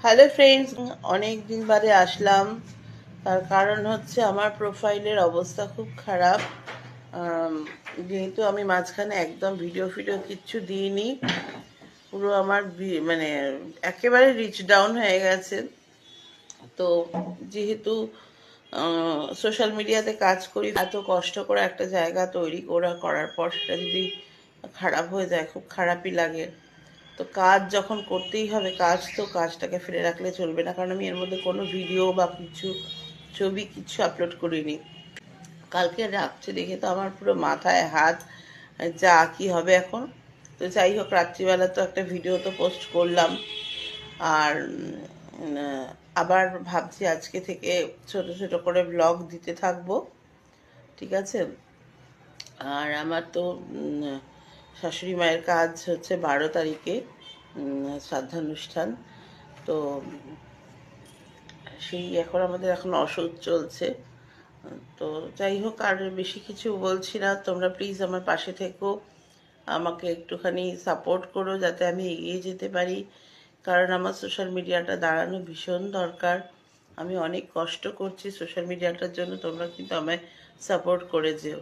Hello friends, অনেক দিন বাদে আসলাম। তার কারণ হচ্ছে আমার প্রোফাইলের অবস্থা খুব খারাপ। আম, যেহেতু আমি মাঝখানে একদম ভিডিও ফিডিও কিচ্ছু দিইনি, পুরো আমার মানে একেবারে রিচ ডাউন হয়ে গেছে। তো যেহেতু সোশ্যাল মিডিয়াতে কাজ করি, এত কষ্ট করে একটা জায়গা তৈরি করার পর সেটা যদি খারাপ হয়ে যায় খুব খারাপই লাগে। তো কাজ যখন করতেই হবে, কাজটাকে ফেলে রাখলে চলবে না, কারণ আমি এর মধ্যে কোনো ভিডিও বা কিছু ছবি কিছু আপলোড করিনি। কালকে রাত্রে দেখে তো আমার পুরো মাথায় হাত, যা কি হবে এখন। তো যাই হোক, রাত্রিবেলা তো একটা ভিডিও তো পোস্ট করলাম। আর আবার ভাবছি আজকে থেকে ছোট ছোট করে ব্লগ দিতে থাকবো, ঠিক আছে। আর আমার তো শাশুড়ি মায়ের কাজ হচ্ছে 12 তারিখে, শ্রাদ্ধানুষ্ঠান। তো সেই এখন ওষুধ চলছে। তো যাই হোক, আর বেশি কিছু বলছি না, তোমরা প্লিজ আমার পাশে থেকো, আমাকে একটুখানি সাপোর্ট করো যাতে আমি এগিয়ে যেতে পারি। কারণ আমার সোশ্যাল মিডিয়াটা দাঁড়ানো ভীষণ দরকার। আমি অনেক কষ্ট করছি সোশ্যাল মিডিয়াটার জন্য, তোমরা কিন্তু আমায় সাপোর্ট করে যেও।